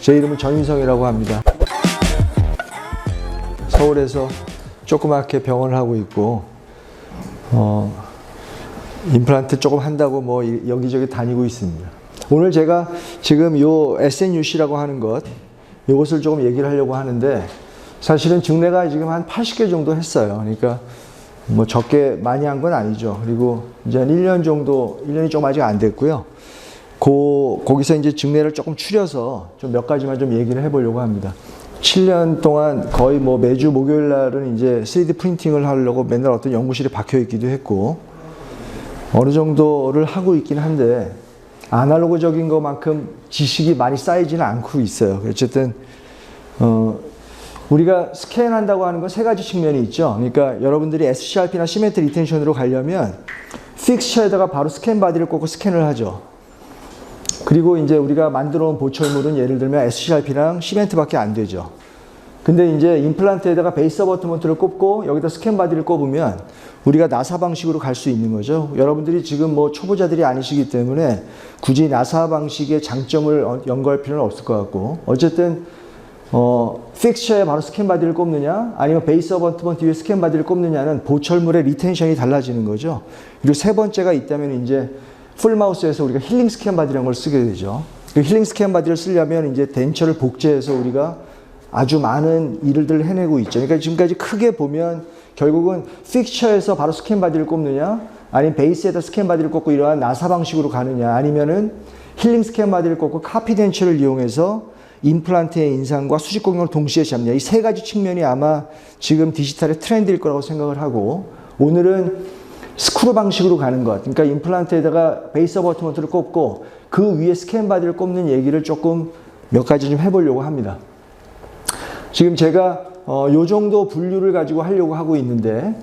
제 이름은 전인성이라고 합니다. 서울에서 조그맣게 병원을 하고 있고 임플란트 조금 한다고 뭐 여기저기 다니고 있습니다. 오늘 제가 지금 요 SNUC라고 하는 것 이것을 조금 얘기를 하려고 하는데 사실은 증례가 지금 한 80개 정도 했어요. 그러니까 뭐 적게 많이 한 건 아니죠. 그리고 이제 한 1년 정도, 1년이 좀 아직 안 됐고요. 거기서 이제 증례를 조금 추려서 좀 몇 가지만 좀 얘기를 해보려고 합니다. 7년 동안 거의 뭐 매주 목요일 날은 이제 3D 프린팅을 하려고 맨날 어떤 연구실에 박혀 있기도 했고 어느 정도를 하고 있긴 한데 아날로그적인 것만큼 지식이 많이 쌓이지는 않고 있어요. 어쨌든 우리가 스캔한다고 하는 건 세 가지 측면이 있죠. 그러니까 여러분들이 SCRP나 시멘트 리텐션으로 가려면 픽스처에다가 바로 스캔 바디를 꽂고 스캔을 하죠. 그리고 이제 우리가 만들어 온 보철물은 예를 들면 SCRP랑 시멘트밖에 안 되죠. 근데 이제 임플란트에다가 베이스 어버트먼트를 꼽고 여기다 스캔 바디를 꼽으면 우리가 나사 방식으로 갈 수 있는 거죠. 여러분들이 지금 뭐 초보자들이 아니시기 때문에 굳이 나사 방식의 장점을 연구할 필요는 없을 것 같고 어쨌든 픽스처에 바로 스캔 바디를 꼽느냐 아니면 베이스 어버트먼트 위에 스캔 바디를 꼽느냐는 보철물의 리텐션이 달라지는 거죠. 그리고 세 번째가 있다면 이제 풀마우스에서 우리가 힐링 스캔 바디라는 걸 쓰게 되죠. 그 힐링 스캔 바디를 쓰려면 이제 덴처를 복제해서 우리가 아주 많은 일들을 해내고 있죠. 그러니까 지금까지 크게 보면 결국은 픽처에서 바로 스캔 바디를 꼽느냐 아니면 베이스에다 스캔 바디를 꼽고 이러한 나사 방식으로 가느냐 아니면은 힐링 스캔 바디를 꼽고 카피 덴처를 이용해서 임플란트의 인상과 수직 공격을 동시에 잡냐 이 세 가지 측면이 아마 지금 디지털의 트렌드일 거라고 생각을 하고 오늘은 스크루 방식으로 가는 것 그러니까 임플란트에다가 베이스 어버트먼트를 꼽고 그 위에 스캔 바디를 꼽는 얘기를 조금 몇 가지 좀 해보려고 합니다. 지금 제가 요 정도 분류를 가지고 하려고 하고 있는데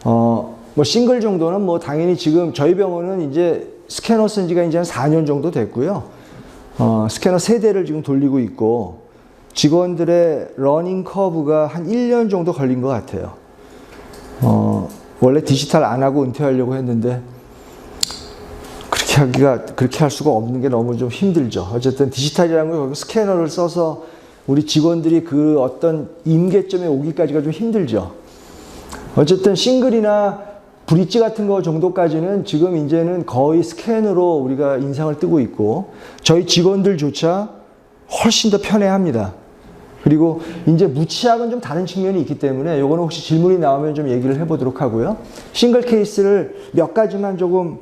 뭐 싱글 정도는 뭐 당연히 지금 저희 병원은 이제 스캐너 쓴 지가 이제 한 4년 정도 됐고요. 스캐너 3대를 지금 돌리고 있고 직원들의 러닝 커브가 한 1년 정도 걸린 것 같아요. 원래 디지털 안 하고 은퇴하려고 했는데 그렇게 할 수가 없는 게 너무 좀 힘들죠. 어쨌든 디지털이라는 건 스캐너를 써서 우리 직원들이 그 어떤 임계점에 오기까지가 좀 힘들죠. 어쨌든 싱글이나 브릿지 같은 거 정도까지는 지금 이제는 거의 스캔으로 우리가 인상을 뜨고 있고 저희 직원들조차 훨씬 더 편해합니다. 그리고 이제 무치약은 좀 다른 측면이 있기 때문에 요거는 혹시 질문이 나오면 좀 얘기를 해보도록 하고요. 싱글 케이스를 몇 가지만 좀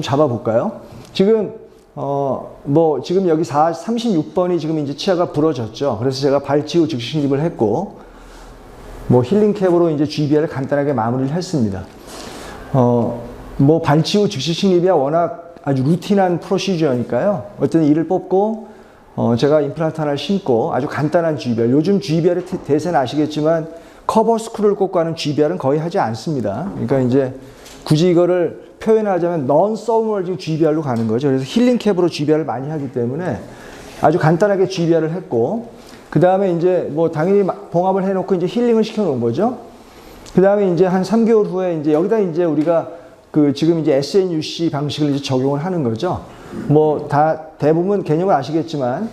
잡아볼까요? 지금 뭐 지금 여기 36번이 지금 이제 치아가 부러졌죠. 그래서 제가 발치후 즉시 실입을 했고 뭐 힐링 캡으로 이제 GBR을 간단하게 마무리를 했습니다. 뭐 발치후 즉시 실입이야 워낙 아주 루틴한 프로시저니까요. 어떤 이를 뽑고 제가 임플란트 하나를 심고 아주 간단한 GBR. 요즘 GBR의 대세는 아시겠지만 커버 스크루를 꽂고 하는 GBR은 거의 하지 않습니다. 그러니까 이제 굳이 이거를 표현하자면 non-submerging GBR로 가는 거죠. 그래서 힐링 캡으로 GBR을 많이 하기 때문에 아주 간단하게 GBR을 했고 그 다음에 이제 뭐 당연히 봉합을 해놓고 이제 힐링을 시켜놓은 거죠. 그 다음에 이제 한 3개월 후에 이제 여기다 이제 우리가 그 지금 이제 SNUC 방식을 이제 적용을 하는 거죠. 뭐 대부분 개념을 아시겠지만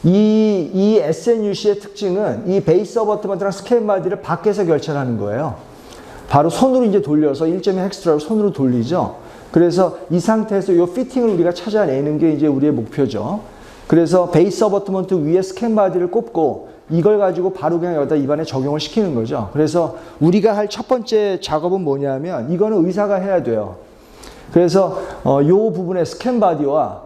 이 SNUC의 특징은 이 베이스 어버트먼트랑 스캔 바디를 밖에서 결착하는 거예요. 바로 손으로 이제 돌려서 1.2 헥스트라로 손으로 돌리죠. 그래서 이 상태에서 이 피팅을 우리가 찾아내는 게 이제 우리의 목표죠. 그래서 베이스 어버트먼트 위에 스캔 바디를 꼽고 이걸 가지고 바로 그냥 여기다 입안에 적용을 시키는 거죠. 그래서 우리가 할 첫 번째 작업은 뭐냐면 이거는 의사가 해야 돼요. 그래서 이 부분에 스캔 바디와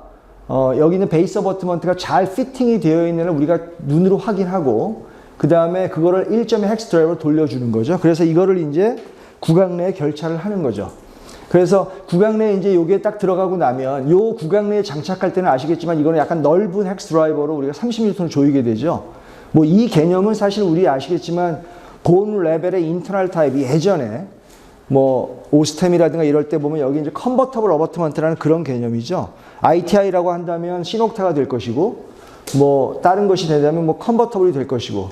여기 있는 베이스 어버트먼트가 잘 피팅이 되어 있는 걸 우리가 눈으로 확인하고 그 다음에 그거를 1.2 헥스트라로 돌려주는 거죠. 그래서 이거를 이제 구강 내에 결착을 하는 거죠. 그래서 구강 내에 이제 여기에 딱 들어가고 나면 요 구강 내에 장착할 때는 아시겠지만 이거는 약간 넓은 헥스 드라이버로 우리가 30N을 조이게 되죠. 뭐 이 개념은 사실 우리 아시겠지만 본 레벨의 인터널 타입이 예전에 뭐 오스템이라든가 이럴 때 보면 여기 이제 컨버터블 어버트먼트라는 그런 개념이죠. ITI라고 한다면 시녹타가 될 것이고 뭐 다른 것이 되자면 뭐 컨버터블이 될 것이고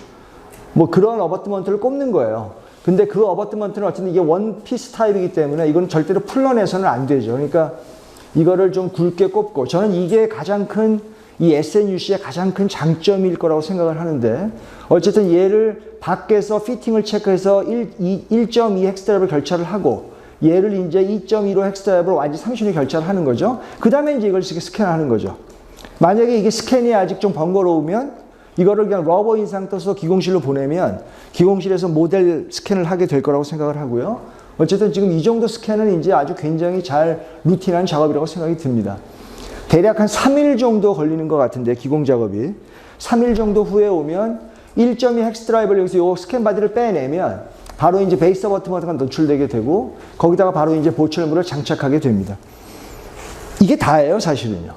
뭐 그런 어버트먼트를 꼽는 거예요. 근데 그 어버트먼트는 어쨌든 이게 원피스 타입이기 때문에 이건 절대로 풀러내서는 안 되죠. 그러니까 이거를 좀 굵게 꼽고 저는 이게 가장 큰 이 SNUC의 가장 큰 장점일 거라고 생각을 하는데, 어쨌든 얘를 밖에서 피팅을 체크해서 1.2 헥스드라이브를 결차를 하고, 얘를 이제 2.15 헥스드라이브로 완전 30일 결차를 하는 거죠. 그 다음에 이제 이걸 스캔하는 거죠. 만약에 이게 스캔이 아직 좀 번거로우면 이거를 그냥 러버 인상 떠서 기공실로 보내면 기공실에서 모델 스캔을 하게 될 거라고 생각을 하고요. 어쨌든 지금 이 정도 스캔은 이제 아주 굉장히 잘 루틴한 작업이라고 생각이 듭니다. 대략 한 3일 정도 걸리는 것 같은데, 기공 작업이. 3일 정도 후에 오면 1.2 헥스드라이브를 여기서 요 스캔 바디를 빼내면 바로 이제 베이스 버튼가 노출되게 되고, 거기다가 바로 이제 보철물을 장착하게 됩니다. 이게 다예요, 사실은요.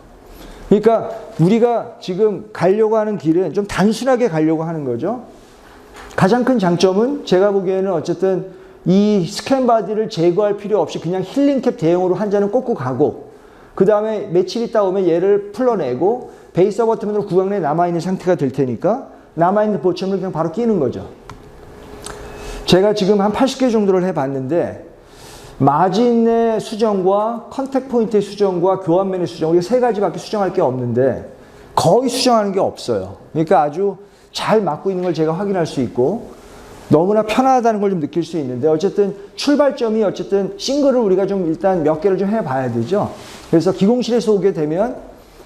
그러니까 우리가 지금 가려고 하는 길은 좀 단순하게 가려고 하는 거죠. 가장 큰 장점은 제가 보기에는 어쨌든 이 스캔 바디를 제거할 필요 없이 그냥 힐링캡 대용으로 한 잔을 꽂고 가고, 그 다음에 며칠 있다 오면 얘를 풀러내고 베이스 버튼으로 구강 내에 남아있는 상태가 될 테니까 남아있는 보철물을 그냥 바로 끼는 거죠. 제가 지금 한 80개 정도를 해봤는데, 마진의 수정과 컨택 포인트의 수정과 교환면의 수정, 우리가 세 가지밖에 수정할 게 없는데 거의 수정하는 게 없어요. 그러니까 아주 잘 맞고 있는 걸 제가 확인할 수 있고 너무나 편하다는 걸 좀 느낄 수 있는데, 어쨌든 출발점이 어쨌든 싱글을 우리가 좀 일단 몇 개를 좀 해봐야 되죠. 그래서 기공실에서 오게 되면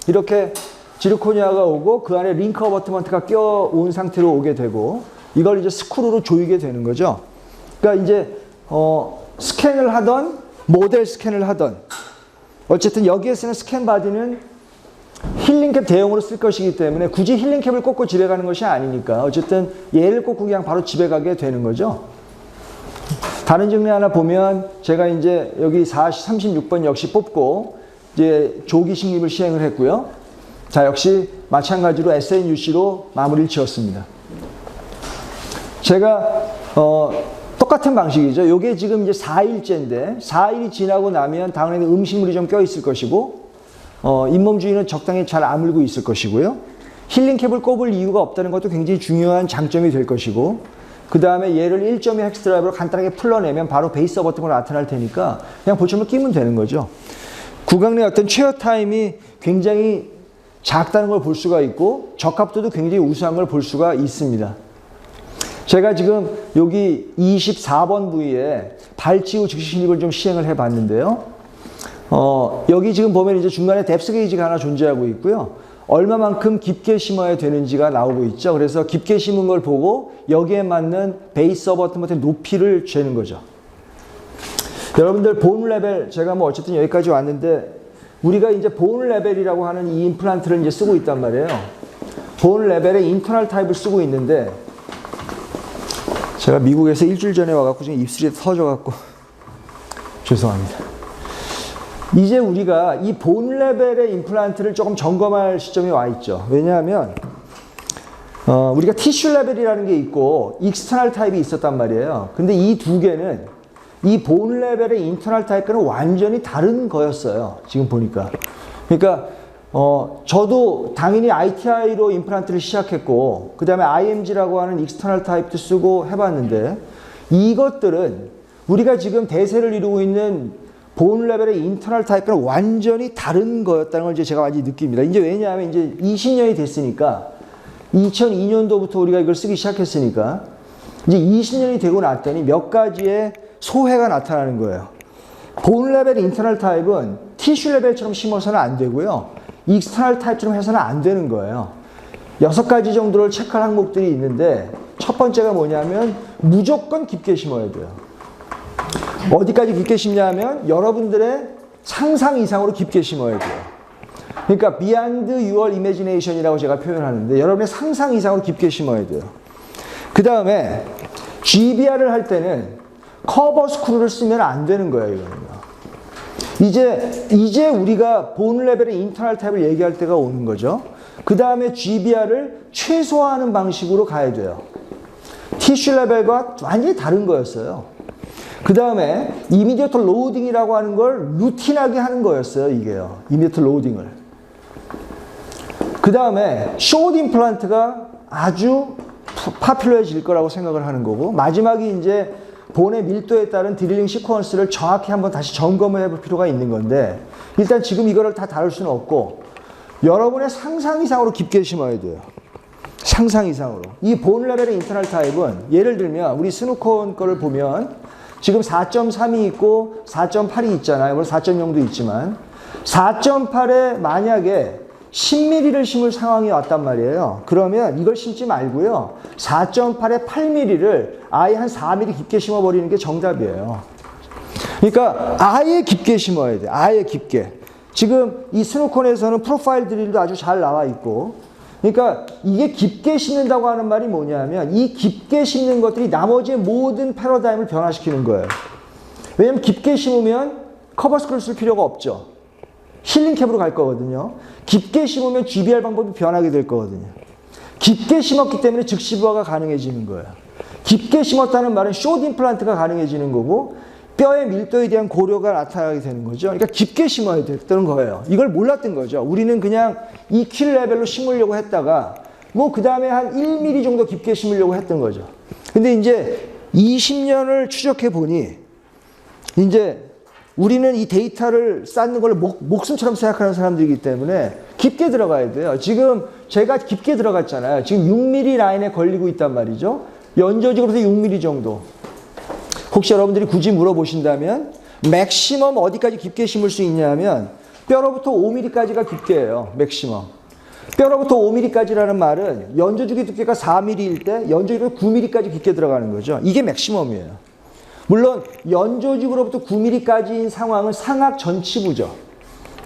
이렇게 지르코니아가 오고 그 안에 링크 어버트먼트가 껴온 상태로 오게 되고, 이걸 이제 스크루로 조이게 되는 거죠. 그러니까 이제 스캔을 하던 모델 스캔을 하던, 어쨌든 여기에 쓰는 스캔 바디는 힐링캡 대용으로 쓸 것이기 때문에 굳이 힐링캡을 꽂고 집에 가는 것이 아니니까 어쨌든 얘를 꽂고 그냥 바로 집에 가게 되는 거죠. 다른 정리 하나 보면 제가 이제 여기 36번 역시 뽑고 이제 조기 식립을 시행을 했고요. 자, 역시 마찬가지로 SNUC로 마무리를 지었습니다. 제가 똑같은 방식이죠. 요게 지금 이제 4일째인데 4일이 지나고 나면 다음에는 음식물이 좀 껴있을 것이고, 잇몸 주위는 적당히 잘 아물고 있을 것이고요. 힐링캡을 꼽을 이유가 없다는 것도 굉장히 중요한 장점이 될 것이고, 그 다음에 얘를 1.2 헥스드라이브로 간단하게 풀러내면 바로 베이스 버튼으로 나타날 테니까 그냥 보철물 끼면 되는 거죠. 구강 내 어떤 최어 타임이 굉장히 작다는 걸 볼 수가 있고 적합도도 굉장히 우수한 걸 볼 수가 있습니다. 제가 지금 여기 24번 부위에 발치후 즉시 실립을 좀 시행을 해 봤는데요. 여기 지금 보면 이제 중간에 뎁스 게이지가 하나 존재하고 있고요. 얼마만큼 깊게 심어야 되는지가 나오고 있죠. 그래서 깊게 심은 걸 보고 여기에 맞는 베이스 어버트먼트의 높이를 재는 거죠. 여러분들 본 레벨, 제가 뭐 어쨌든 여기까지 왔는데 우리가 이제 본 레벨이라고 하는 이 임플란트를 이제 쓰고 있단 말이에요. 본 레벨의 인터널 타입을 쓰고 있는데, 제가 미국에서 일주일 전에 와갖고 지금 입술이 터져갖고 죄송합니다. 이제 우리가 이 본 레벨의 임플란트를 조금 점검할 시점이 와 있죠. 왜냐하면 우리가 티슈 레벨이라는 게 있고 익스터널 타입이 있었단 말이에요. 근데 이 두 개는 이 본 레벨의 인터널 타입과는 완전히 다른 거였어요. 지금 보니까. 그러니까 저도 당연히 ITI로 임플란트를 시작했고 그 다음에 IMG라고 하는 익스터널 타입도 쓰고 해봤는데, 이것들은 우리가 지금 대세를 이루고 있는 본 레벨의 인터널 타입과는 완전히 다른 거였다는 걸 이제 제가 완전히 느낍니다. 이제 왜냐하면 이제 20년이 됐으니까, 2002년도부터 우리가 이걸 쓰기 시작했으니까 이제 20년이 되고 났더니 몇 가지의 소회가 나타나는 거예요. 본 레벨 인터널 타입은 티슈 레벨처럼 심어서는 안 되고요. 익스터널 타입처럼 해서는 안 되는 거예요. 6가지 정도를 체크할 항목들이 있는데, 첫 번째가 뭐냐면 무조건 깊게 심어야 돼요. 어디까지 깊게 심냐면 여러분들의 상상 이상으로 깊게 심어야 돼요. 그러니까 beyond your imagination이라고 제가 표현하는데 여러분의 상상 이상으로 깊게 심어야 돼요. 그 다음에 GBR을 할 때는 커버 스크루를 쓰면 안 되는 거예요. 이거는요. 이제 우리가 본 레벨의 인터널 타입을 얘기할 때가 오는 거죠. 그 다음에 GBR을 최소화하는 방식으로 가야 돼요. 티슈 레벨과 완전히 다른 거였어요. 그 다음에 이미디어트 로딩이라고 하는 걸 루틴하게 하는 거였어요. 이게요. 이미디어트 로딩을. 그 다음에 숏 임플란트가 아주 파퓰러해질 거라고 생각을 하는 거고, 마지막이 이제 본의 밀도에 따른 드릴링 시퀀스를 정확히 한번 다시 점검을 해볼 필요가 있는 건데, 일단 지금 이거를 다 다룰 수는 없고, 여러분의 상상 이상으로 깊게 심어야 돼요. 상상 이상으로. 이 본 레벨의 인터널 타입은 예를 들면 우리 스누콘 거를 보면 지금 4.3이 있고 4.8이 있잖아요. 물론 4.0도 있지만 4.8에 만약에 10mm를 심을 상황이 왔단 말이에요. 그러면 이걸 심지 말고요. 4.8에 8mm를 아예 한 4mm 깊게 심어버리는 게 정답이에요. 그러니까 아예 깊게 심어야 돼. 아예 깊게. 지금 이 스누콘에서는 프로파일 드릴도 아주 잘 나와 있고, 그러니까 이게 깊게 심는다고 하는 말이 뭐냐면 이 깊게 심는 것들이 나머지의 모든 패러다임을 변화시키는 거예요. 왜냐면 깊게 심으면 커버 스크롤 쓸 필요가 없죠. 힐링 캡으로 갈 거거든요. 깊게 심으면 GBR 방법이 변하게 될 거거든요. 깊게 심었기 때문에 즉시 부하가 가능해지는 거예요. 깊게 심었다는 말은 숏 임플란트가 가능해지는 거고 뼈의 밀도에 대한 고려가 나타나게 되는 거죠. 그러니까 깊게 심어야 되는 거예요. 이걸 몰랐던 거죠. 우리는 그냥 이 킬 레벨로 심으려고 했다가 뭐 그 다음에 한 1mm 정도 깊게 심으려고 했던 거죠. 근데 이제 20년을 추적해 보니 이제 우리는 이 데이터를 쌓는 걸 목숨처럼 생각하는 사람들이기 때문에 깊게 들어가야 돼요. 지금 제가 깊게 들어갔잖아요. 지금 6mm 라인에 걸리고 있단 말이죠. 연조직으로서 6mm 정도. 혹시 여러분들이 굳이 물어보신다면 맥시멈 어디까지 깊게 심을 수 있냐면 뼈로부터 5mm까지가 깊게예요. 맥시멈. 뼈로부터 5mm까지라는 말은 연조직의 두께가 4mm일 때 연조직으로 9mm까지 깊게 들어가는 거죠. 이게 맥시멈이에요. 물론 연조직으로부터 9mm까지인 상황은 상악 전치부죠.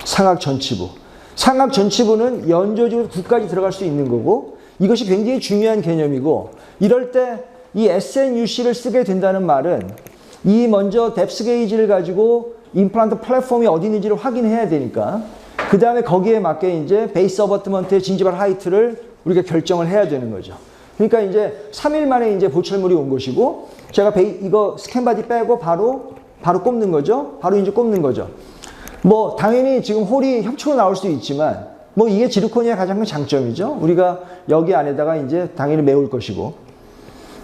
상악 전치부. 상악 전치부는 연조직으로 9까지 들어갈 수 있는 거고 이것이 굉장히 중요한 개념이고 이럴 때 이 SNUC를 쓰게 된다는 말은 이 먼저 뎁스 게이지를 가지고 임플란트 플랫폼이 어디 있는지를 확인해야 되니까 그 다음에 거기에 맞게 이제 베이스 어버트먼트의 진지발 하이트를 우리가 결정을 해야 되는 거죠. 그러니까 이제 3일 만에 이제 보철물이 온 것이고 제가 이거 스캔바디 빼고 바로 꼽는 거죠. 바로 이제 꼽는 거죠. 뭐 당연히 지금 홀이 협축으로 나올 수도 있지만 뭐 이게 지르코니아의 가장 큰 장점이죠. 우리가 여기 안에다가 이제 당연히 메울 것이고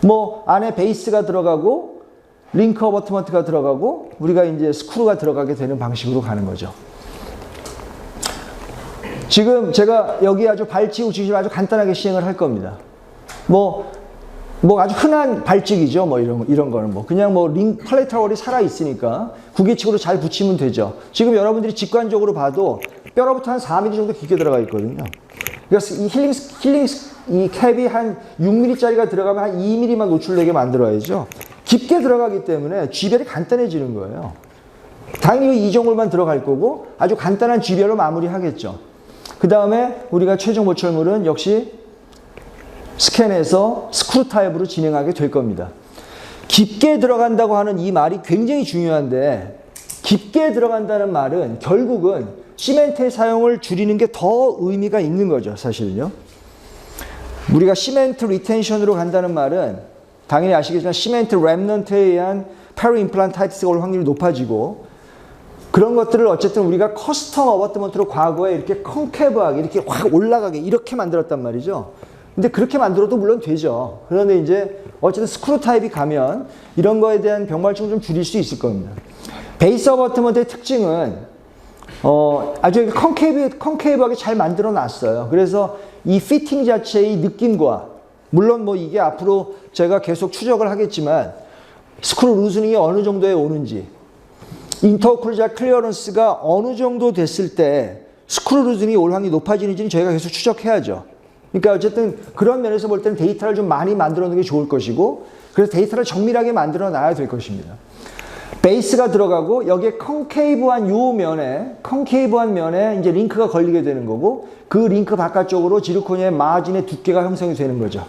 뭐 안에 베이스가 들어가고 링크 어버트먼트가 들어가고 우리가 이제 스크루가 들어가게 되는 방식으로 가는 거죠. 지금 제가 여기 아주 발치고 지금 아주 간단하게 시행을 할 겁니다. 뭐 아주 흔한 발찍이죠. 뭐 이런 거는 뭐 그냥 뭐 콜레터럴이 살아 있으니까 구기칙으로 잘 붙이면 되죠. 지금 여러분들이 직관적으로 봐도 뼈로부터 한 4mm 정도 깊게 들어가 있거든요. 그래서 이 힐링 이 캡이 한 6mm짜리가 들어가면 한 2mm만 노출되게 만들어야죠. 깊게 들어가기 때문에 G별이 간단해지는 거예요. 당연히 이 정도만 들어갈 거고 아주 간단한 G별로 마무리하겠죠. 그 다음에 우리가 최종 보철물은 역시 스캔해서 스크루 타입으로 진행하게 될 겁니다. 깊게 들어간다고 하는 이 말이 굉장히 중요한데 깊게 들어간다는 말은 결국은 시멘트의 사용을 줄이는 게 더 의미가 있는 거죠. 사실은요. 우리가 시멘트 리텐션으로 간다는 말은 당연히 아시겠지만 시멘트 랩넌트에 의한 페리 임플란타이티스가 올 확률이 높아지고 그런 것들을 어쨌든 우리가 커스텀 어버트먼트로 과거에 이렇게 컨케브하게 이렇게 확 올라가게 이렇게 만들었단 말이죠. 근데 그렇게 만들어도 물론 되죠. 그런데 이제 어쨌든 스크루 타입이 가면 이런 거에 대한 병발증을 좀 줄일 수 있을 겁니다. 베이스 어버트먼트의 특징은 아주 컨케이브하게 잘 만들어 놨어요. 그래서 이 피팅 자체의 느낌과 물론 뭐 이게 앞으로 제가 계속 추적을 하겠지만 스크루 루즈닝이 어느 정도에 오는지 인터오클루자 클리어런스가 어느 정도 됐을 때 스크루 루즈닝이 올 확률이 높아지는지는 저희가 계속 추적해야죠. 그러니까 어쨌든 그런 면에서 볼 때는 데이터를 좀 많이 만들어 놓는 게 좋을 것이고 그래서 데이터를 정밀하게 만들어 놔야 될 것입니다. 베이스가 들어가고 여기에 컨케이브한 면에 이제 링크가 걸리게 되는 거고 그 링크 바깥쪽으로 지르코니아의 마진의 두께가 형성이 되는 거죠.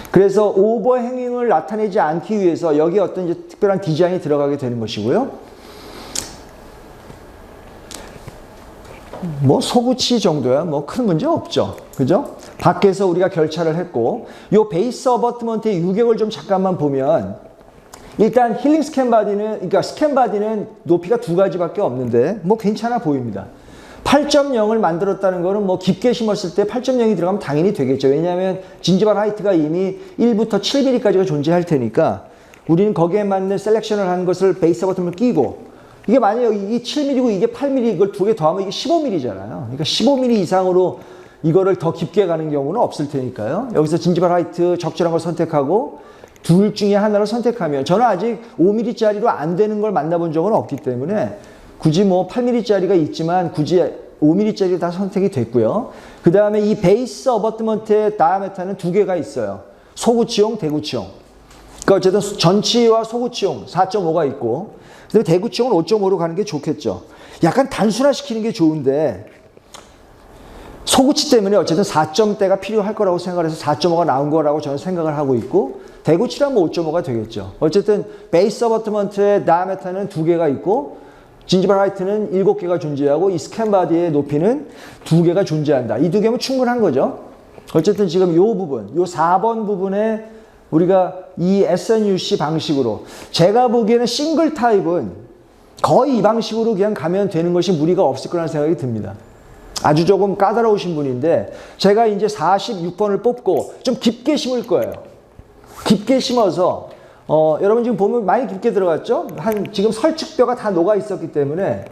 그래서 오버행잉을 나타내지 않기 위해서 여기에 어떤 이제 특별한 디자인이 들어가게 되는 것이고요. 뭐 소구치 정도야 뭐 큰 문제 없죠. 그죠? 밖에서 우리가 결차를 했고 요 베이스 어버트먼트의 유격을 좀 잠깐만 보면 일단 힐링 그러니까 스캔 바디는 높이가 두 가지밖에 없는데 뭐 괜찮아 보입니다. 8.0을 만들었다는 거는 뭐 깊게 심었을 때 8.0이 들어가면 당연히 되겠죠. 왜냐하면 진지발 하이트가 이미 1부터 7mm까지가 존재할 테니까 우리는 거기에 맞는 셀렉션을 한 것을 베이스 버튼을 끼고 이게 만약에 이게 7mm고 이게 8mm 이걸 두 개 더하면 이게 15mm잖아요. 그러니까 15mm 이상으로 이거를 더 깊게 가는 경우는 없을 테니까요. 여기서 진지발 화이트 적절한 걸 선택하고 둘 중에 하나를 선택하면 저는 아직 5mm짜리로 안 되는 걸 만나본 적은 없기 때문에 굳이 뭐 8mm짜리가 있지만 굳이 5mm짜리로 다 선택이 됐고요. 그 다음에 이 베이스 어버트먼트의 다이아메터는 두 개가 있어요. 소구치용, 대구치용. 그러니까 어쨌든 전치와 소구치용 4.5가 있고 근데 대구치용은 5.5로 가는 게 좋겠죠. 약간 단순화시키는 게 좋은데 소구치 때문에 어쨌든 4점대가 필요할 거라고 생각을 해서 4.5가 나온 거라고 저는 생각을 하고 있고 대구치라면 5.5가 되겠죠. 어쨌든 베이스 어버트먼트의 다이아메터는 두 개가 있고 진지발 화이트는 7개가 존재하고 이 스캔바디의 높이는 2개가 존재한다. 이 2개면 충분한 거죠. 어쨌든 지금 이 부분, 이 4번 부분에 우리가 이 SNUC 방식으로 제가 보기에는 싱글 타입은 거의 이 방식으로 그냥 가면 되는 것이 무리가 없을 거라는 생각이 듭니다. 아주 조금 까다로우신 분인데 제가 이제 46번을 뽑고 좀 깊게 심을 거예요. 깊게 심어서 여러분 지금 보면 많이 깊게 들어갔죠? 지금 설측뼈가 다 녹아 있었기 때문에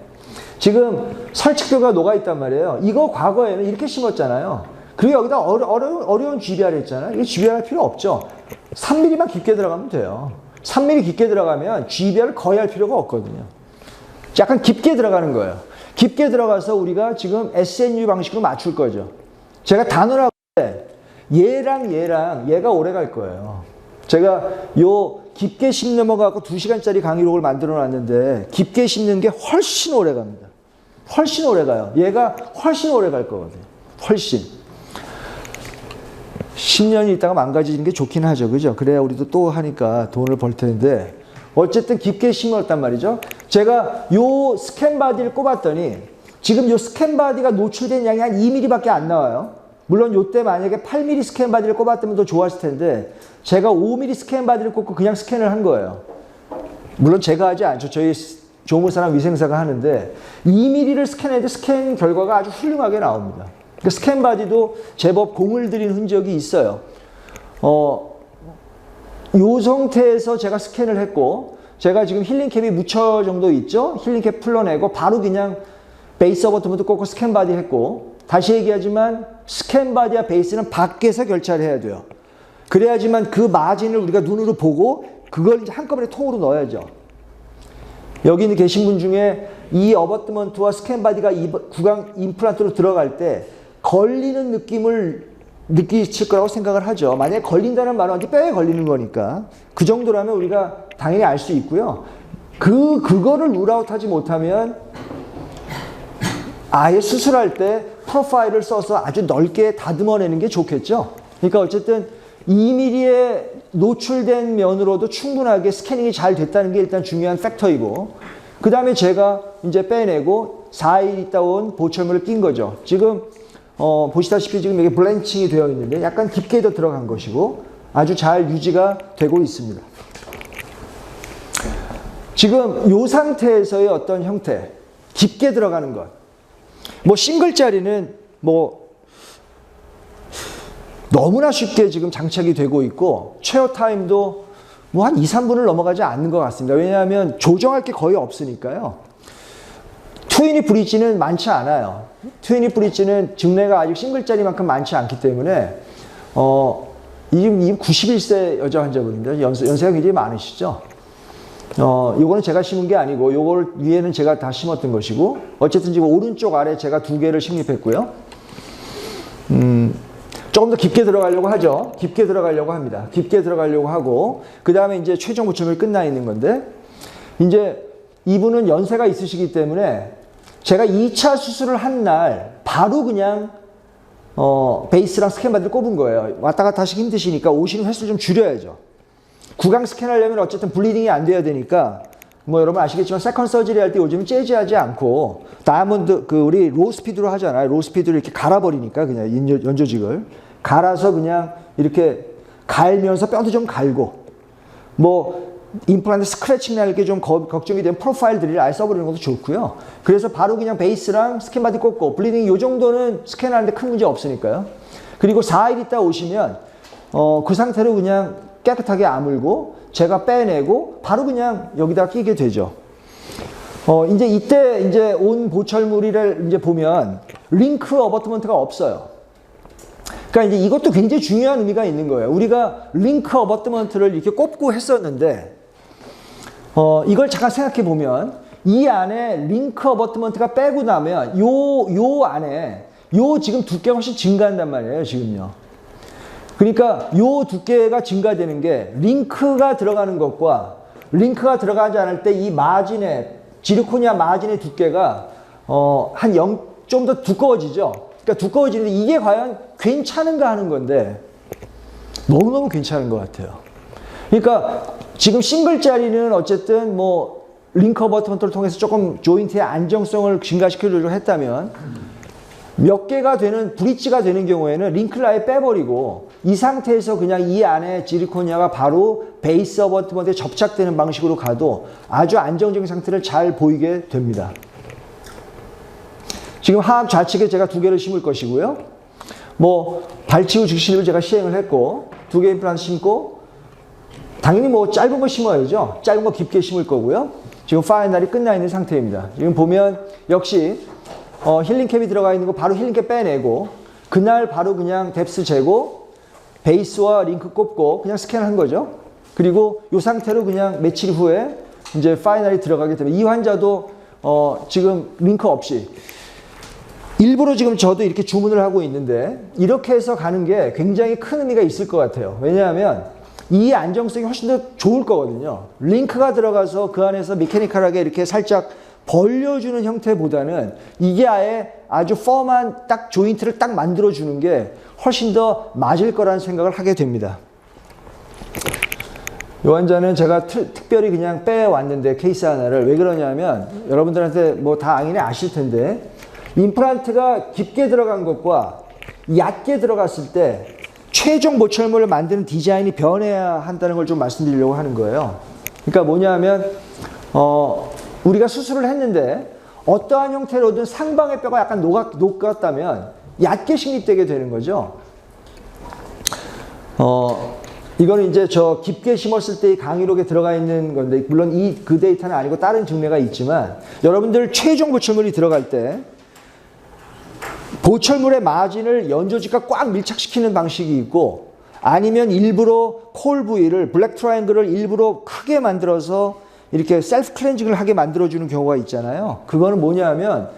지금 설측뼈가 녹아 있단 말이에요. 이거 과거에는 이렇게 심었잖아요. 그리고 여기다 어려운 GBR 했잖아요. 이거 GBR 할 필요 없죠. 3mm만 깊게 들어가면 돼요. 3mm 깊게 들어가면 GBR을 거의 할 필요가 없거든요. 약간 깊게 들어가는 거예요. 깊게 들어가서 우리가 지금 SNU 방식으로 맞출 거죠. 제가 단언하고 얘랑 얘가 오래 갈 거예요. 제가 요 깊게 심는 거 갖고 2시간짜리 강의록을 만들어 놨는데 깊게 심는 게 훨씬 오래 갑니다. 훨씬 오래 가요. 얘가 훨씬 오래 갈 거거든요. 훨씬. 10년이 있다가 망가지는 게 좋긴 하죠. 그죠? 그래야 우리도 또 하니까 돈을 벌 텐데 어쨌든 깊게 심었단 말이죠. 제가 요 스캔바디를 꼽았더니 지금 요 스캔바디가 노출된 양이 한 2mm밖에 안 나와요. 물론 요때 만약에 8mm 스캔바디를 꼽았다면 더 좋았을 텐데 제가 5mm 스캔바디를 꼽고 그냥 스캔을 한 거예요. 물론 제가 하지 않죠. 저희 조무사나 위생사가 하는데 2mm를 스캔해도 스캔 결과가 아주 훌륭하게 나옵니다. 그 스캔바디도 제법 공을 들인 흔적이 있어요. 요 상태에서 제가 스캔을 했고 제가 지금 힐링캡이 묻혀 정도 있죠. 힐링캡 풀러내고 바로 그냥 베이스 어버트먼트 꽂고 스캔바디 했고 다시 얘기하지만 스캔바디와 베이스는 밖에서 결차를 해야 돼요. 그래야지만 그 마진을 우리가 눈으로 보고 그걸 이제 한꺼번에 통으로 넣어야죠. 여기 계신 분 중에 이 어버트먼트와 스캔바디가 구강 임플란트로 들어갈 때 걸리는 느낌을 느끼실 거라고 생각을 하죠. 만약에 걸린다는 말은 완전 뼈에 걸리는 거니까 그 정도라면 우리가 당연히 알 수 있고요. 그거를 룰아웃하지 못하면 아예 수술할 때 프로파일을 써서 아주 넓게 다듬어내는 게 좋겠죠. 그러니까 어쨌든 2mm에 노출된 면으로도 충분하게 스캐닝이 잘 됐다는 게 일단 중요한 팩터이고 그 다음에 제가 이제 빼내고 4일 있다 온 보철물을 낀 거죠. 지금 보시다시피 지금 여기 블렌칭이 되어 있는데 약간 깊게 더 들어간 것이고 아주 잘 유지가 되고 있습니다. 지금 이 상태에서의 어떤 형태, 깊게 들어가는 것. 뭐 싱글짜리는 뭐 너무나 쉽게 지금 장착이 되고 있고 최어 타임도 뭐 한 2, 3분을 넘어가지 않는 것 같습니다. 왜냐하면 조정할 게 거의 없으니까요. 트위니 브릿지는 많지 않아요. 트위니 브릿지는 증례가 아직 싱글짜리만큼 많지 않기 때문에 이 91세 여자 환자분입니다. 연세가 굉장히 많으시죠. 요거는 제가 심은 게 아니고 요걸 위에는 제가 다 심었던 것이고 어쨌든 지금 오른쪽 아래 제가 2개를 식립했고요. 조금 더 깊게 들어가려고 하죠. 깊게 들어가려고 합니다. 깊게 들어가려고 하고 그 다음에 이제 최종 보충이 끝나 있는 건데 이제 이분은 연세가 있으시기 때문에 제가 2차 수술을 한 날 바로 그냥 베이스랑 스캔바디를 꼽은 거예요. 왔다 갔다 하시기 힘드시니까 오시는 횟수를 좀 줄여야죠. 구강 스캔하려면 어쨌든 블리딩이 안 돼야 되니까 뭐 여러분 아시겠지만 세컨 서저리 할 때 요즘은 재즈하지 않고 다이아몬드 우리 로우 스피드로 하잖아요. 로우 스피드로 이렇게 갈아버리니까 그냥 연조직을 갈아서 그냥 이렇게 갈면서 뼈도 좀 갈고 뭐 임플란트 스크래칭 날 게 좀 걱정이 되면 프로파일들을 아예 써버리는 것도 좋고요. 그래서 바로 그냥 베이스랑 스캔바디 꽂고 블리딩 요 정도는 스캔하는데 큰 문제 없으니까요. 그리고 4일 있다 오시면 그 상태로 그냥 깨끗하게 아물고 제가 빼내고 바로 그냥 여기다 끼게 되죠. 이제 이때 이제 온 보철물을 이제 보면 링크 어버트먼트가 없어요. 그러니까 이제 이것도 굉장히 중요한 의미가 있는 거예요. 우리가 링크 어버트먼트를 이렇게 꼽고 했었는데, 이걸 잠깐 생각해 보면, 이 안에 링크 어버트먼트가 빼고 나면, 요 안에, 지금 두께가 훨씬 증가한단 말이에요, 지금요. 그러니까 요 두께가 증가되는 게, 링크가 들어가는 것과, 링크가 들어가지 않을 때 이 마진의, 지르코니아 마진의 두께가, 좀 더 두꺼워지죠. 그러니까 두꺼워지는데 이게 과연 괜찮은가 하는 건데 너무너무 괜찮은 것 같아요. 그러니까 지금 싱글짜리는 어쨌든 뭐 링크 어버트먼트를 통해서 조금 조인트의 안정성을 증가시켜주려고 했다면 몇 개가 되는 브릿지가 되는 경우에는 링크를 아예 빼버리고 이 상태에서 그냥 이 안에 지르코니아가 바로 베이스 어버트먼트에 접착되는 방식으로 가도 아주 안정적인 상태를 잘 보이게 됩니다. 지금 하악 좌측에 제가 2개를 심을 것이고요. 뭐 발치후 직실을 제가 시행을 했고 2개 임플란트 심고 당연히 뭐 짧은 거 심어야죠. 짧은 거 깊게 심을 거고요. 지금 파이널이 끝나 있는 상태입니다. 지금 보면 역시 힐링캡이 들어가 있는 거 바로 힐링캡 빼내고 그날 바로 그냥 뎁스 재고 베이스와 링크 꼽고 그냥 스캔한 거죠. 그리고 이 상태로 그냥 며칠 후에 이제 파이널이 들어가게 되면 이 환자도 지금 링크 없이 일부러 지금 저도 이렇게 주문을 하고 있는데 이렇게 해서 가는 게 굉장히 큰 의미가 있을 것 같아요. 왜냐하면 이 안정성이 훨씬 더 좋을 거거든요. 링크가 들어가서 그 안에서 메케니컬하게 이렇게 살짝 벌려주는 형태보다는 이게 아예 아주 펌한 딱 조인트를 딱 만들어주는 게 훨씬 더 맞을 거라는 생각을 하게 됩니다. 이 환자는 제가 특별히 그냥 빼왔는데 케이스 하나를 왜 그러냐면 여러분들한테 뭐 다 당연히 아실 텐데 임플란트가 깊게 들어간 것과 얕게 들어갔을 때 최종 보철물을 만드는 디자인이 변해야 한다는 걸 좀 말씀드리려고 하는 거예요. 그러니까 뭐냐면 우리가 수술을 했는데 어떠한 형태로든 상방의 뼈가 약간 녹았다면 얕게 식립되게 되는 거죠. 이거는 이제 저 깊게 심었을 때의 강의록에 들어가 있는 건데 물론 그 데이터는 아니고 다른 증례가 있지만 여러분들 최종 보철물이 들어갈 때 보철물의 마진을 연조직과 꽉 밀착시키는 방식이 있고 아니면 일부러 콜 부위를 블랙 트라이앵글을 일부러 크게 만들어서 이렇게 셀프 클렌징을 하게 만들어주는 경우가 있잖아요. 그거는 뭐냐 하면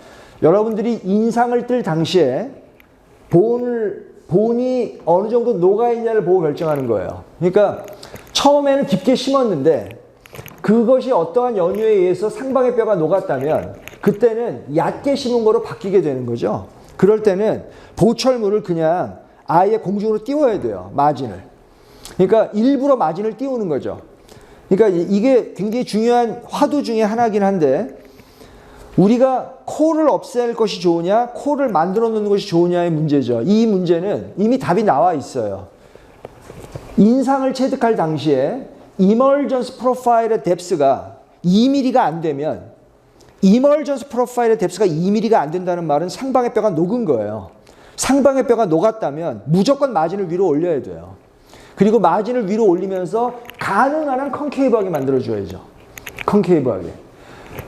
여러분들이 인상을 뜰 당시에 본이 어느 정도 녹아있냐를 보고 결정하는 거예요. 그러니까 처음에는 깊게 심었는데 그것이 어떠한 연유에 의해서 상방의 뼈가 녹았다면 그때는 얕게 심은 거로 바뀌게 되는 거죠. 그럴 때는 보철물을 그냥 아예 공중으로 띄워야 돼요. 마진을. 그러니까 일부러 마진을 띄우는 거죠. 그러니까 이게 굉장히 중요한 화두 중에 하나긴 한데 우리가 코를 없앨 것이 좋으냐 코를 만들어 놓는 것이 좋으냐의 문제죠. 이 문제는 이미 답이 나와 있어요. 인상을 체득할 당시에 이멀전스 프로파일의 뎁스가 2mm가 안 되면 이멀전스 프로파일의 뎁스가 2mm가 안 된다는 말은 상방의 뼈가 녹은 거예요. 상방의 뼈가 녹았다면 무조건 마진을 위로 올려야 돼요. 그리고 마진을 위로 올리면서 가능한 한 컨케이브하게 만들어줘야죠. 컨케이브하게.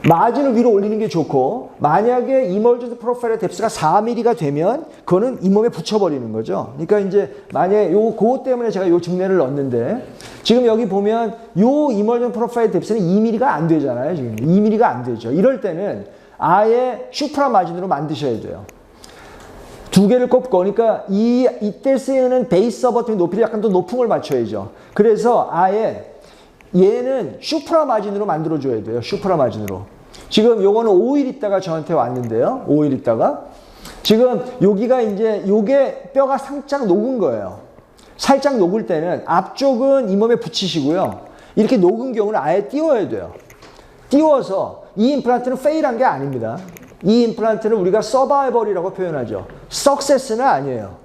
마진을 위로 올리는 게 좋고 만약에 이멀전스 프로파일의 뎁스가 4mm가 되면 그거는 잇몸에 붙여버리는 거죠. 그러니까 이제 만약에 그것 때문에 제가 요 증례를 넣었는데 지금 여기 보면 요 이멀전스 프로파일 뎁스는 2mm가 안 되잖아요. 지금 2mm가 안 되죠. 이럴 때는 아예 슈프라 마진으로 만드셔야 돼요. 2개를 꼽고 그러니까 이때 쓰이는 베이스 어버트의 높이를 약간 더 높은 걸 맞춰야죠. 그래서 아예 얘는 슈프라 마진으로 만들어줘야 돼요. 슈프라 마진으로. 지금 요거는 5일 있다가 저한테 왔는데요. 5일 있다가. 지금 여기가 이제 요게 뼈가 살짝 녹은 거예요. 살짝 녹을 때는 앞쪽은 잇몸에 붙이시고요. 이렇게 녹은 경우는 아예 띄워야 돼요. 띄워서 이 임플란트는 페일한 게 아닙니다. 이 임플란트는 우리가 서바이벌이라고 표현하죠. 석세스는 아니에요.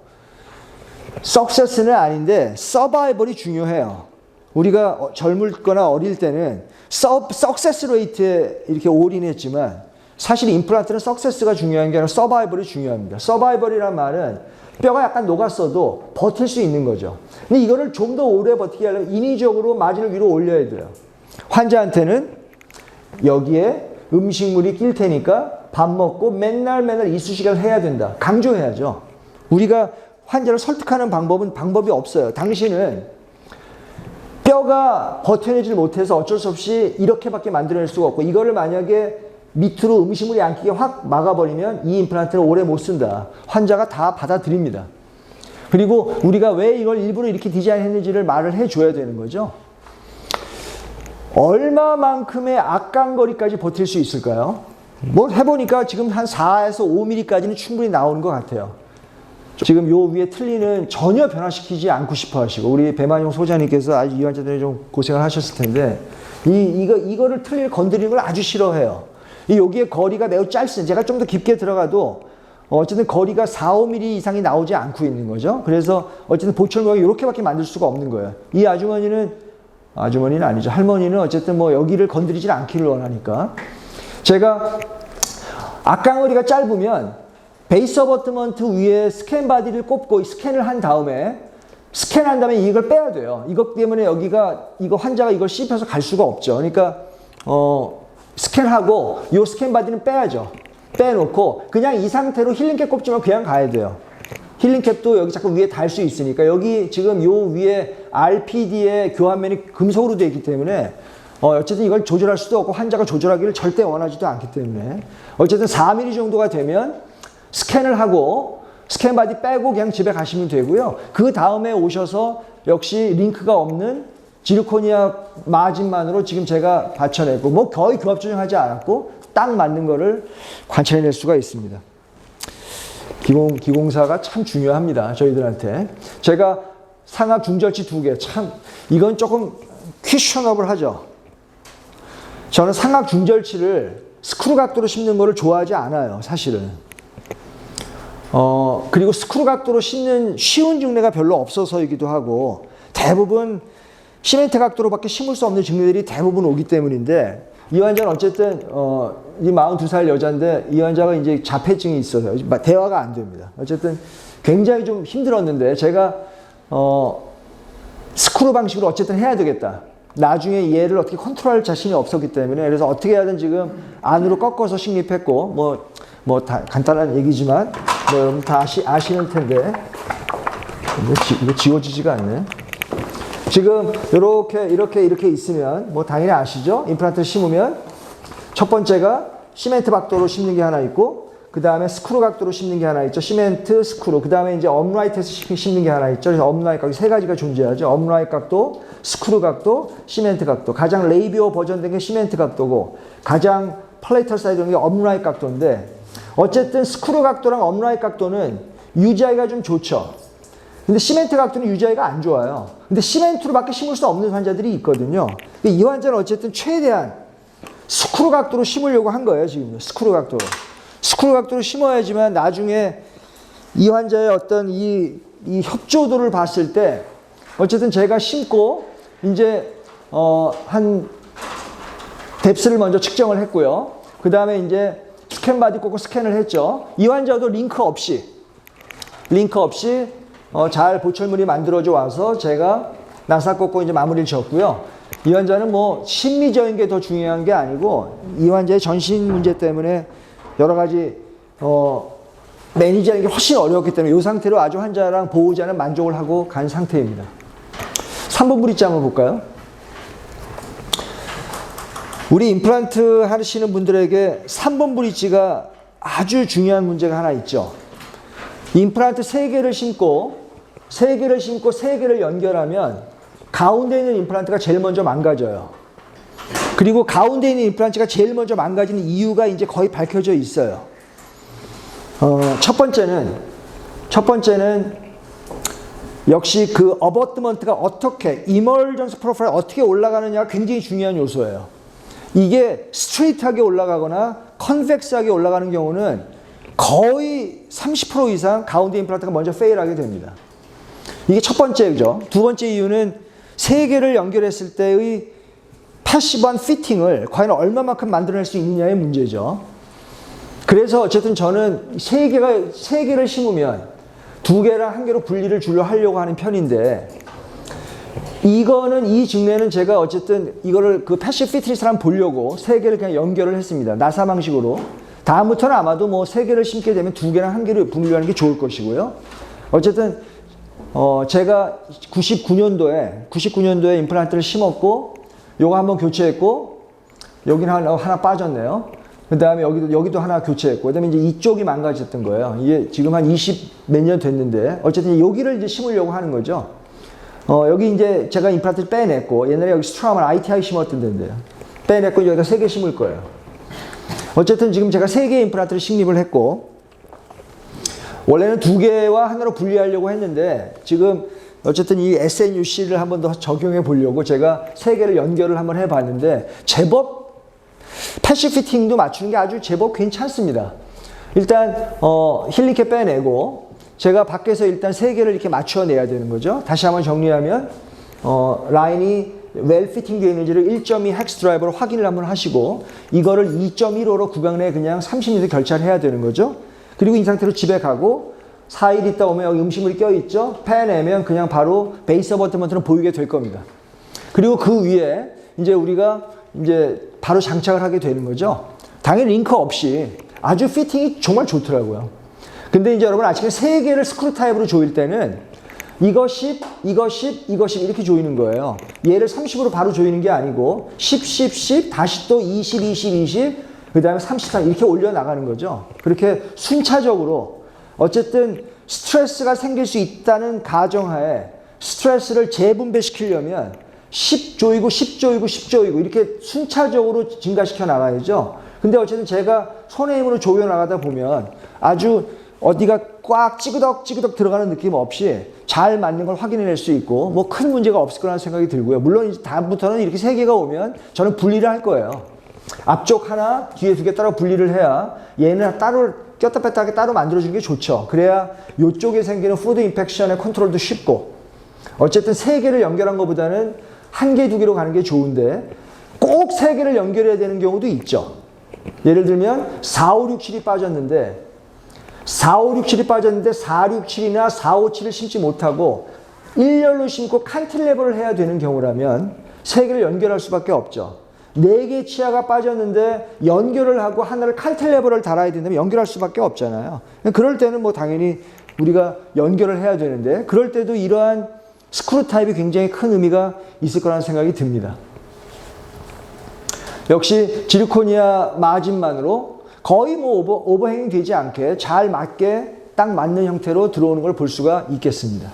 석세스는 아닌데 서바이벌이 중요해요. 우리가 젊거나 어릴 때는 석세스 레이트에 이렇게 올인했지만 사실 임플란트는 석세스가 중요한 게 아니라 서바이벌이 중요합니다. 서바이벌이란 말은 뼈가 약간 녹았어도 버틸 수 있는 거죠. 근데 이거를 좀 더 오래 버티게 하려면 인위적으로 마진을 위로 올려야 돼요. 환자한테는 여기에 음식물이 낄 테니까 밥 먹고 맨날 이쑤시개를 해야 된다. 강조해야죠. 우리가 환자를 설득하는 방법이 없어요. 당신은 뼈가 버텨내질 못해서 어쩔 수 없이 이렇게밖에 만들어낼 수가 없고, 이거를 만약에 밑으로 음식물이 안 끼게 확 막아버리면 이 임플란트를 오래 못 쓴다. 환자가 다 받아들입니다. 그리고 우리가 왜 이걸 일부러 이렇게 디자인했는지를 말을 해줘야 되는 거죠. 얼마만큼의 악강거리까지 버틸 수 있을까요? 뭐 해보니까 지금 한 4에서 5mm까지는 충분히 나오는 것 같아요. 지금 요 위에 틀니는 전혀 변화시키지 않고 싶어 하시고, 우리 배만용 소장님께서 아주 이 환자들이 좀 고생을 하셨을 텐데, 이거를 틀니를 건드리는 걸 아주 싫어해요. 여기에 거리가 매우 짧습니다. 제가 좀 더 깊게 들어가도 어쨌든 거리가 4, 5mm 이상이 나오지 않고 있는 거죠. 그래서 어쨌든 보철모양이 이렇게밖에 만들 수가 없는 거예요. 이 아주머니는 아니죠. 할머니는 어쨌든 뭐 여기를 건드리질 않기를 원하니까. 제가 악강거리가 짧으면 베이스 어버트먼트 위에 스캔 바디를 꼽고 스캔을 한 다음에 이걸 빼야 돼요. 이것 때문에 이거 환자가 이걸 씹혀서 갈 수가 없죠. 그러니까 스캔하고 이 스캔 바디는 빼야죠. 빼놓고 그냥 이 상태로 힐링캡 꼽지만 그냥 가야 돼요. 힐링캡도 여기 자꾸 위에 달 수 있으니까, 여기 지금 요 위에 RPD의 교환면이 금속으로 되어 있기 때문에 어쨌든 이걸 조절할 수도 없고 환자가 조절하기를 절대 원하지도 않기 때문에, 어쨌든 4mm 정도가 되면 스캔을 하고 스캔 바디 빼고 그냥 집에 가시면 되고요. 그 다음에 오셔서 역시 링크가 없는 지르코니아 마진만으로 지금 제가 받쳐내고, 뭐 거의 교합 조정하지 않았고 딱 맞는 거를 관찰해낼 수가 있습니다. 기공사가 참 중요합니다. 저희들한테. 제가 상압 중절치 2개, 참 이건 조금 퀴셔너블 하죠. 저는 상압 중절치를 스크루 각도로 심는 거를 좋아하지 않아요, 사실은. 그리고 스크루 각도로 심는 쉬운 증례가 별로 없어서이기도 하고, 대부분 시멘트 각도로밖에 심을 수 없는 증례들이 대부분 오기 때문인데, 이 환자는 어쨌든 이 42살 여자인데 이 환자가 이제 자폐증이 있어서 대화가 안 됩니다. 어쨌든 굉장히 좀 힘들었는데, 제가 스크루 방식으로 어쨌든 해야 되겠다. 나중에 얘를 어떻게 컨트롤할 자신이 없었기 때문에, 그래서 어떻게 하든 지금 안으로 꺾어서 식립했고, 간단한 얘기지만 여러분 다 아시는 텐데, 이거 지워지지가 않네. 지금 이렇게 있으면 뭐 당연히 아시죠? 임플란트를 심으면 첫 번째가 시멘트 각도로 심는 게 하나 있고, 그 다음에 스크루 각도로 심는 게 하나 있죠. 시멘트, 스크루. 그 다음에 이제 업라이트에서 심는 게 하나 있죠. 그래서 업라이트 각도 세 가지가 존재하죠. 업라이트 각도, 스크루 각도, 시멘트 각도. 가장 레이비오 버전된 게 시멘트 각도고, 가장 플레이터 사이드인 게 업라이트 각도인데, 어쨌든 스크루 각도랑 업라이트 각도는 유지하기가 좀 좋죠. 근데 시멘트 각도는 유지하기가 안 좋아요. 근데 시멘트로밖에 심을 수 없는 환자들이 있거든요. 이 환자는 어쨌든 최대한 스크루 각도로 심으려고 한 거예요, 지금. 스크루 각도로. 스크루 각도로 심어야지만 나중에 이 환자의 어떤 이 협조도를 봤을 때, 어쨌든 제가 심고 이제 한 뎁스를 먼저 측정을 했고요. 그 다음에 이제 스캔 바디 꽂고 스캔을 했죠. 이 환자도 링크 없이 잘 보철물이 만들어져 와서 제가 나사 꽂고 이제 마무리를 지었고요. 이 환자는 뭐 심미적인 게 더 중요한 게 아니고, 이 환자의 전신 문제 때문에 여러 가지 매니지하는 게 훨씬 어려웠기 때문에 이 상태로 아주 환자랑 보호자는 만족을 하고 간 상태입니다. 3번 브릿지 한번 볼까요? 우리 임플란트 하시는 분들에게 3번 브릿지가 아주 중요한 문제가 하나 있죠. 임플란트 3개를 심고 3개를 연결하면 가운데 있는 임플란트가 제일 먼저 망가져요. 그리고 가운데 있는 임플란트가 제일 먼저 망가지는 이유가 이제 거의 밝혀져 있어요. 첫 번째는 역시 그 어버트먼트가 어떻게, 이멀전스 프로파일 어떻게 올라가느냐가 굉장히 중요한 요소예요. 이게 스트레이트하게 올라가거나 컨벡스하게 올라가는 경우는 거의 30% 이상 가운데 임플란트가 먼저 페일하게 됩니다. 이게 첫 번째죠. 두 번째 이유는 3개를 연결했을 때의 패시브한 피팅을 과연 얼마만큼 만들어낼 수 있느냐의 문제죠. 그래서 어쨌든 저는 3개를 심으면 2개랑 1개로 분리를 하려고 하는 편인데, 이거는 이 증례는 제가 어쨌든 이거를 그 패시브 피트니스를 한번 보려고 3개를 그냥 연결을 했습니다. 나사 방식으로. 다음부터는 아마도 뭐 3개를 심게 되면 2개랑 1개를 분류하는 게 좋을 것이고요. 어쨌든 제가 99년도에 임플란트를 심었고 요거 한번 교체했고 여기는 하나 빠졌네요. 그 다음에 여기도 하나 교체했고 그 다음에 이제 이쪽이 망가졌던 거예요. 이게 지금 한 20 몇 년 됐는데 어쨌든 여기를 이제 심으려고 하는 거죠. 여기 이제 제가 임플란트를 빼냈고 옛날에 여기 스트라우먼 ITI 심었던 데인데요. 빼냈고 여기다 3개 심을 거예요. 어쨌든 지금 제가 3개의 임플란트를 식립을 했고 원래는 2개와 하나로 분리하려고 했는데 지금 어쨌든 이 SNUC를 한번 더 적용해 보려고 제가 3개를 연결을 한번 해봤는데 제법 패시브 피팅도 맞추는 게 아주 제법 괜찮습니다. 일단 힐리케 빼내고 제가 밖에서 일단 3개를 이렇게 맞춰내야 되는 거죠. 다시 한번 정리하면 라인이 웰 피팅 되어 있는지를 1.2 헥스 드라이버로 확인을 한번 하시고 이거를 2.15로 구강 내에 그냥 30mm 결착을 해야 되는 거죠. 그리고 이 상태로 집에 가고 4일 있다 오면 여기 음식물이 껴있죠. 빼내면 그냥 바로 베이스 어버트먼트는 보이게 될 겁니다. 그리고 그 위에 이제 우리가 이제 바로 장착을 하게 되는 거죠. 당연히 링커 없이 아주 피팅이 정말 좋더라고요. 근데 이제 여러분 아시겠지만 3개를 스크류 타입으로 조일 때는 이거 10, 이거 10, 이거 10 이렇게 조이는 거예요. 얘를 30으로 바로 조이는 게 아니고 10, 10, 10, 다시 또 20, 20, 20, 그 다음에 33 이렇게 올려나가는 거죠. 그렇게 순차적으로 어쨌든 스트레스가 생길 수 있다는 가정하에 스트레스를 재분배시키려면 10 조이고 10 조이고 10 조이고 이렇게 순차적으로 증가시켜 나가야죠. 근데 어쨌든 제가 손의 힘으로 조여 나가다 보면 아주 어디가 꽉 찌그덕 들어가는 느낌 없이 잘 맞는 걸 확인해낼 수 있고 뭐 큰 문제가 없을 거라는 생각이 들고요. 물론 이제 다음부터는 이렇게 3개가 오면 저는 분리를 할 거예요. 앞쪽 하나, 뒤에 2개 따로 분리를 해야 얘는 따로 꼈다 뺐다 하게 따로 만들어주는 게 좋죠. 그래야 이쪽에 생기는 푸드 인펙션의 컨트롤도 쉽고 어쨌든 3개를 연결한 것보다는 1개, 2개로 가는 게 좋은데 꼭 3개를 연결해야 되는 경우도 있죠. 예를 들면 4, 5, 6, 7이 빠졌는데 4, 5, 6, 7이 빠졌는데 4, 6, 7이나 4, 5, 7을 심지 못하고 일렬로 심고 칸틸레버를 해야 되는 경우라면 3개를 연결할 수밖에 없죠. 4개의 치아가 빠졌는데 연결을 하고 하나를 칸틸레버를 달아야 된다면 연결할 수밖에 없잖아요. 그럴 때는 뭐 당연히 우리가 연결을 해야 되는데 그럴 때도 이러한 스크류 타입이 굉장히 큰 의미가 있을 거라는 생각이 듭니다. 역시 지르코니아 마진만으로 거의 뭐 오버행이 되지 않게 잘 맞게 딱 맞는 형태로 들어오는 걸 볼 수가 있겠습니다.